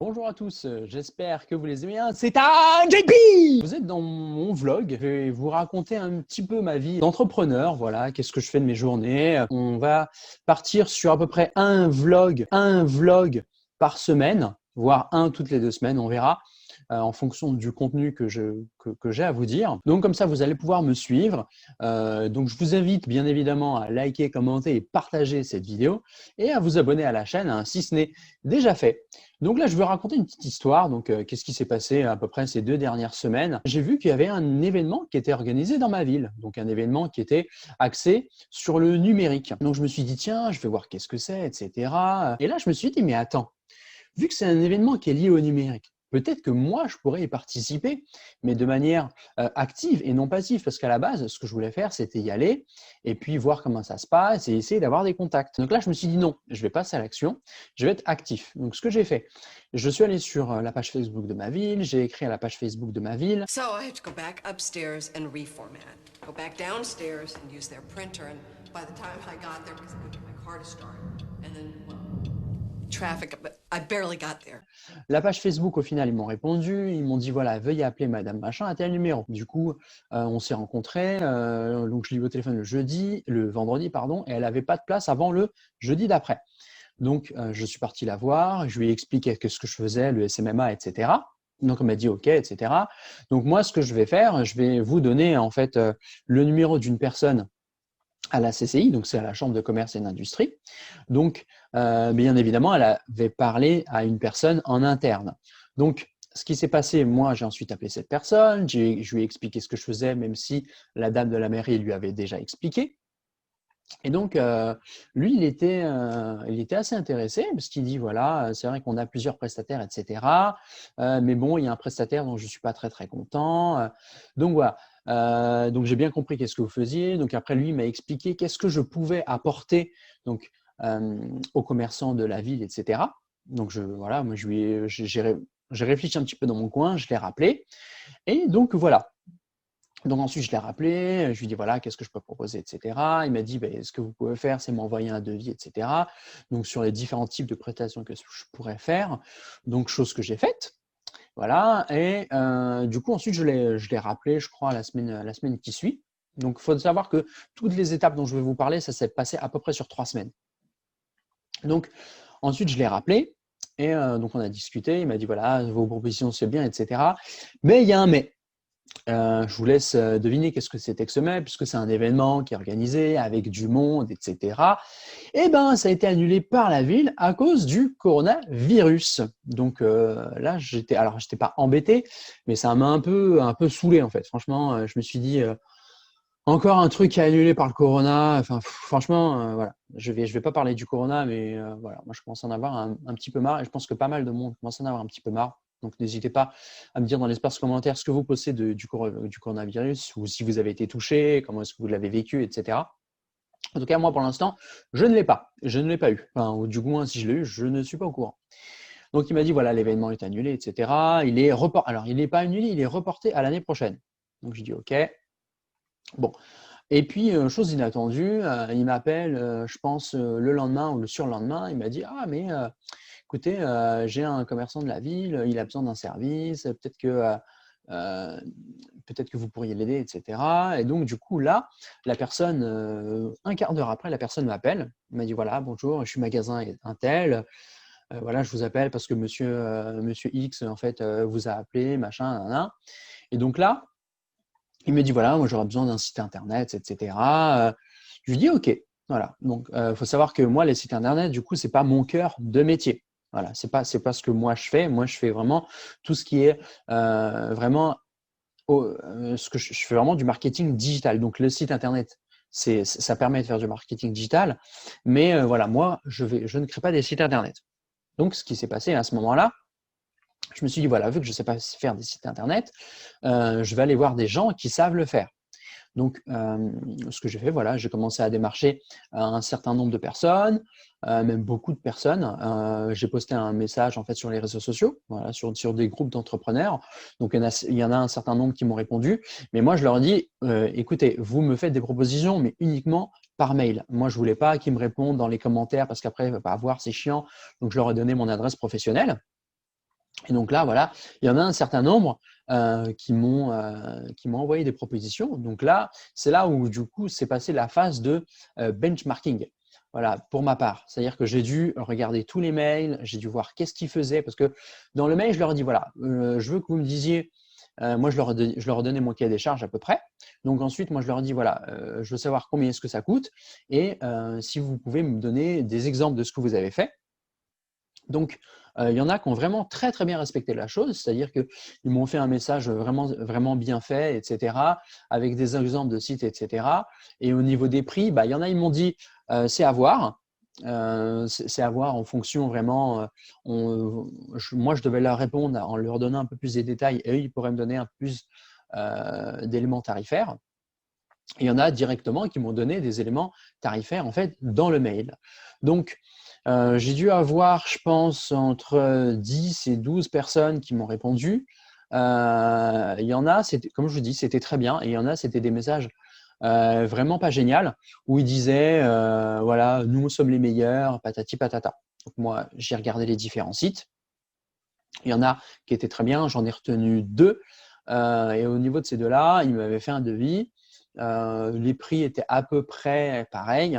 Bonjour à tous, j'espère que vous les aimez bien. C'est un JP! Vous êtes dans mon vlog, je vais vous raconter un petit peu ma vie d'entrepreneur, voilà, qu'est-ce que je fais de mes journées. On va partir sur à peu près un vlog par semaine, voire un toutes les 2 semaines, on verra. En fonction du contenu que j'ai à vous dire. Donc comme ça, vous allez pouvoir me suivre. Donc je vous invite bien évidemment à liker, commenter et partager cette vidéo et à vous abonner à la chaîne hein, si ce n'est déjà fait. Donc là, je vais raconter une petite histoire. Donc, qu'est-ce qui s'est passé à peu près ces 2 dernières semaines? J'ai vu qu'il y avait un événement qui était organisé dans ma ville. Donc, un événement qui était axé sur le numérique. Donc, je me suis dit, tiens, je vais voir qu'est-ce que c'est, etc. Et là, je me suis dit, mais attends, vu que c'est un événement qui est lié au numérique, peut-être que moi, je pourrais y participer, mais de manière active et non passive, parce qu'à la base, ce que je voulais faire, c'était y aller et puis voir comment ça se passe et essayer d'avoir des contacts. Donc là, je me suis dit non, je vais passer à l'action, je vais être actif. Donc ce que j'ai fait, je suis allé sur la page Facebook de ma ville, j'ai écrit à la page Facebook de ma ville. So I had to go back upstairs and reformat. Go back downstairs and use their printer. And by the time I got there, because I couldn't get my car to start, and then, well, traffic, but I barely got there. La page Facebook, au final, ils m'ont répondu, ils m'ont dit voilà, veuillez appeler Madame Machin à tel numéro. Du coup, on s'est rencontrés, donc je l'ai eu au téléphone le vendredi, pardon, et elle n'avait pas de place avant le jeudi d'après. Donc, je suis parti la voir, je lui ai expliqué ce que je faisais, le SMMA, etc. Donc, elle m'a dit OK, etc. Donc, moi, ce que je vais faire, je vais vous donner en fait le numéro d'une personne à la CCI, donc c'est à la Chambre de commerce et d'industrie. Donc, bien évidemment, elle avait parlé à une personne en interne. Donc, ce qui s'est passé, moi, j'ai ensuite appelé cette personne, je lui ai expliqué ce que je faisais, même si la dame de la mairie lui avait déjà expliqué. Et donc, lui, il était assez intéressé parce qu'il dit, voilà, c'est vrai qu'on a plusieurs prestataires, etc. Mais bon, il y a un prestataire dont je ne suis pas très, très content. Donc, voilà. Donc, j'ai bien compris qu'est-ce que vous faisiez. Donc, après, lui, il m'a expliqué qu'est-ce que je pouvais apporter donc, aux commerçants de la ville, etc. Donc, voilà, moi, j'ai réfléchi un petit peu dans mon coin, je l'ai rappelé. Et donc, voilà. Donc ensuite, je l'ai rappelé, je lui ai dit voilà, qu'est-ce que je peux proposer, etc. Il m'a dit ce que vous pouvez faire, c'est m'envoyer un devis, etc. Donc sur les différents types de prestations que je pourrais faire. Donc chose que j'ai faite. Voilà. Et du coup, ensuite, je l'ai rappelé, je crois, la semaine qui suit. Donc il faut savoir que toutes les étapes dont je vais vous parler, ça s'est passé à peu près sur 3 semaines. Donc ensuite, je l'ai rappelé. Et donc on a discuté, il m'a dit voilà, vos propositions c'est bien, etc. Mais il y a un mais. Je vous laisse deviner qu'est-ce que c'était que ce mai, puisque c'est un événement qui est organisé avec du monde, etc. Eh ben, ça a été annulé par la ville à cause du coronavirus. Donc là, j'étais pas embêté, mais ça m'a un peu saoulé en fait. Franchement, je me suis dit encore un truc qui est annulé par le corona. Enfin, franchement, voilà. Je vais pas parler du corona, mais voilà, moi je commence à en avoir un petit peu marre, et je pense que pas mal de monde commence à en avoir un petit peu marre. Donc n'hésitez pas à me dire dans l'espace commentaire ce que vous pensez du coronavirus, ou si vous avez été touché, comment est-ce que vous l'avez vécu, etc. En tout cas, moi pour l'instant, je ne l'ai pas. Je ne l'ai pas eu. Enfin, ou du moins, si je l'ai eu, je ne suis pas au courant. Donc il m'a dit voilà, l'événement est annulé, etc. Alors, il n'est pas annulé, il est reporté à l'année prochaine. Donc je dis ok. Bon. Et puis, chose inattendue, il m'appelle, je pense, le lendemain ou le surlendemain. Il m'a dit ah mais écoutez, j'ai un commerçant de la ville, il a besoin d'un service, peut-être que vous pourriez l'aider, etc. Et donc, du coup, là, la personne, un quart d'heure après, la personne m'appelle. Il m'a dit voilà, bonjour, je suis magasin un tel. Voilà, je vous appelle parce que monsieur X, en fait, vous a appelé, machin, nan. Et donc là, il me dit voilà, moi j'aurais besoin d'un site internet, etc. Je lui dis ok, voilà. Donc faut savoir que moi les sites internet, du coup, c'est pas mon cœur de métier. Voilà, c'est pas ce que moi je fais. Moi, je fais vraiment tout ce qui est vraiment ce que je fais vraiment du marketing digital. Donc le site internet, ça permet de faire du marketing digital, mais voilà, moi je ne crée pas des sites internet. Donc ce qui s'est passé à ce moment-là, je me suis dit, voilà, vu que je ne sais pas faire des sites internet, je vais aller voir des gens qui savent le faire. Donc, ce que j'ai fait, voilà, j'ai commencé à démarcher un certain nombre de personnes, même beaucoup de personnes. J'ai posté un message en fait sur les réseaux sociaux, voilà, sur des groupes d'entrepreneurs. Donc, il y en a un certain nombre qui m'ont répondu. Mais moi, je leur ai dit, écoutez, vous me faites des propositions, mais uniquement par mail. Moi, je ne voulais pas qu'ils me répondent dans les commentaires parce qu'après, voir, c'est chiant. Donc, je leur ai donné mon adresse professionnelle. Et donc là, voilà, il y en a un certain nombre qui m'ont envoyé des propositions. Donc là, c'est là où du coup, c'est passé la phase de benchmarking. Voilà, pour ma part. C'est-à-dire que j'ai dû regarder tous les mails, j'ai dû voir qu'est-ce qu'ils faisaient. Parce que dans le mail, je leur ai dit, voilà, je veux que vous me disiez, moi, je leur ai donné mon cahier des charges à peu près. Donc ensuite, moi, je leur ai dit, voilà, je veux savoir combien est-ce que ça coûte et si vous pouvez me donner des exemples de ce que vous avez fait. Donc, il y en a qui ont vraiment très, très bien respecté la chose, c'est-à-dire qu'ils m'ont fait un message vraiment, vraiment bien fait, etc., avec des exemples de sites, etc. Et au niveau des prix, bah, il y en a, ils m'ont dit, c'est à voir. C'est à voir en fonction vraiment. Moi, je devais leur répondre en leur donnant un peu plus de détails et eux, ils pourraient me donner un peu plus d'éléments tarifaires. Et il y en a directement qui m'ont donné des éléments tarifaires en fait dans le mail. Donc, j'ai dû avoir, je pense, entre 10 et 12 personnes qui m'ont répondu. Il y en a, comme je vous dis, c'était très bien. Et il y en a, c'était des messages vraiment pas génial où ils disaient voilà, nous sommes les meilleurs, patati patata. Donc moi, j'ai regardé les différents sites. Il y en a qui étaient très bien, j'en ai retenu 2. Et au niveau de ces 2-là, ils m'avaient fait un devis. Les prix étaient à peu près pareils.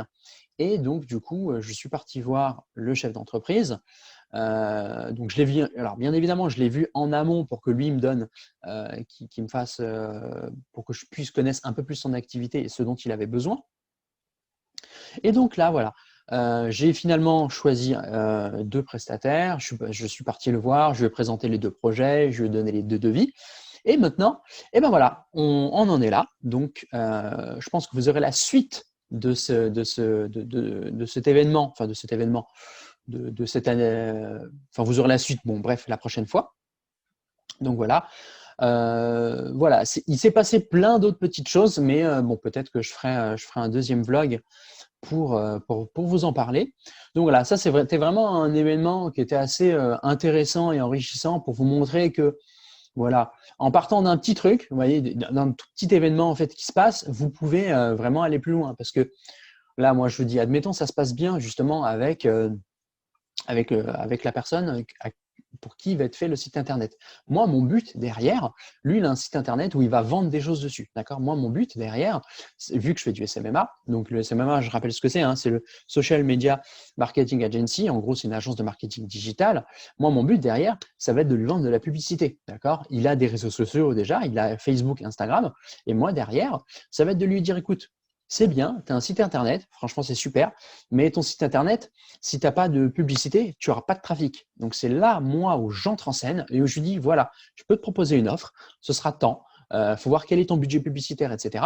Et donc, du coup, je suis parti voir le chef d'entreprise. Donc, je l'ai vu. Alors, bien évidemment, je l'ai vu en amont pour que lui me donne, qu'il me fasse, pour que je puisse connaître un peu plus son activité et ce dont il avait besoin. Et donc là, voilà, j'ai finalement choisi 2 prestataires. Je suis parti le voir, je lui ai présenté les 2 projets, je lui ai donné les 2 devis. Et maintenant, eh ben voilà, on en est là. Donc, je pense que vous aurez la suite de cet événement, enfin de cet événement, de cette année, enfin vous aurez la suite, bon bref, la prochaine fois. Donc voilà, voilà, il s'est passé plein d'autres petites choses, mais bon, peut-être que je ferai un deuxième vlog pour vous en parler. Donc voilà, ça c'était vraiment un événement qui était assez intéressant et enrichissant pour vous montrer que voilà, en partant d'un petit truc, vous voyez, d'un tout petit événement en fait qui se passe, vous pouvez vraiment aller plus loin. Parce que là, moi, je vous dis, admettons, ça se passe bien justement avec la personne pour qui va être fait le site internet. Moi, mon but derrière, lui, il a un site internet où il va vendre des choses dessus. D'accord ? Moi, mon but derrière, vu que je fais du SMMA, donc le SMMA, je rappelle ce que c'est, hein, c'est le Social Media Marketing Agency. En gros, c'est une agence de marketing digital. Moi, mon but derrière, ça va être de lui vendre de la publicité. D'accord ? Il a des réseaux sociaux déjà, il a Facebook, Instagram. Et moi, derrière, ça va être de lui dire, écoute, c'est bien, tu as un site internet, franchement, c'est super, mais ton site internet, si tu n'as pas de publicité, tu n'auras pas de trafic. Donc, c'est là, moi, où j'entre en scène et où je lui dis, voilà, je peux te proposer une offre, ce sera tant, faut voir quel est ton budget publicitaire, etc.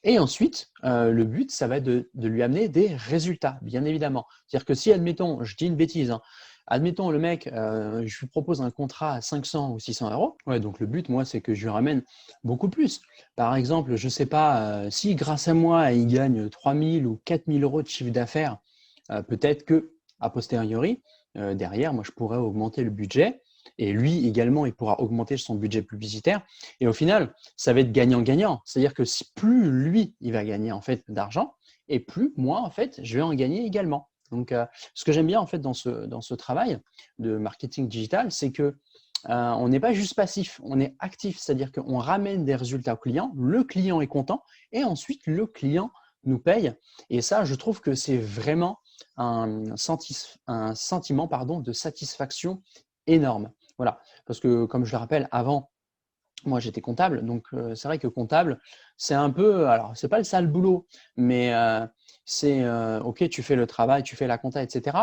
Et ensuite, le but, ça va être de lui amener des résultats, bien évidemment. C'est-à-dire que si, admettons, je dis une bêtise, hein, admettons, le mec, je lui propose un contrat à 500 ou 600 euros. Ouais, donc le but, moi, c'est que je lui ramène beaucoup plus. Par exemple, je ne sais pas, si grâce à moi, il gagne 3 000 ou 4 000 euros de chiffre d'affaires, peut-être que, a posteriori, derrière, moi, je pourrais augmenter le budget. Et lui également, il pourra augmenter son budget publicitaire. Et au final, ça va être gagnant-gagnant. C'est-à-dire que si plus lui, il va gagner en fait d'argent, et plus moi, en fait, je vais en gagner également. Donc, ce que j'aime bien en fait dans ce travail de marketing digital, c'est que on n'est pas juste passif, on est actif. C'est-à-dire qu'on ramène des résultats au client, le client est content, et ensuite le client nous paye. Et ça, je trouve que c'est vraiment un sentiment de satisfaction énorme. Voilà, parce que comme je le rappelle, avant, moi j'étais comptable, donc c'est vrai que comptable, c'est un peu, alors c'est pas le sale boulot, mais c'est ok, tu fais le travail, tu fais la compta, etc.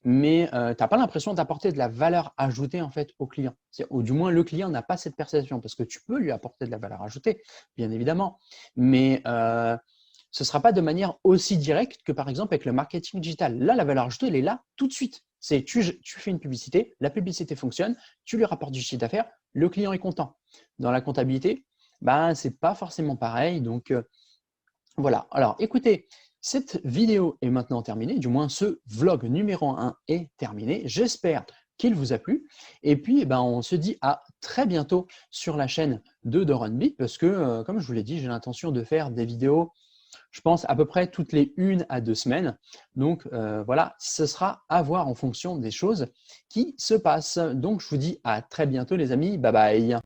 Mais tu n'as pas l'impression d'apporter de la valeur ajoutée en fait au client. Ou du moins le client n'a pas cette perception, parce que tu peux lui apporter de la valeur ajoutée, bien évidemment, mais ce ne sera pas de manière aussi directe que par exemple avec le marketing digital. Là, la valeur ajoutée, elle est là tout de suite. C'est tu fais une publicité, la publicité fonctionne, tu lui rapportes du chiffre d'affaires, le client est content. Dans la comptabilité, ben, ce n'est pas forcément pareil. Donc, voilà. Alors, écoutez, cette vidéo est maintenant terminée, du moins ce vlog numéro 1 est terminé. J'espère qu'il vous a plu. Et puis, ben, on se dit à très bientôt sur la chaîne de Doron Beat parce que, comme je vous l'ai dit, j'ai l'intention de faire des vidéos je pense, à peu près toutes les 1 à 2 semaines. Donc, voilà, ce sera à voir en fonction des choses qui se passent. Donc, je vous dis à très bientôt, les amis. Bye bye.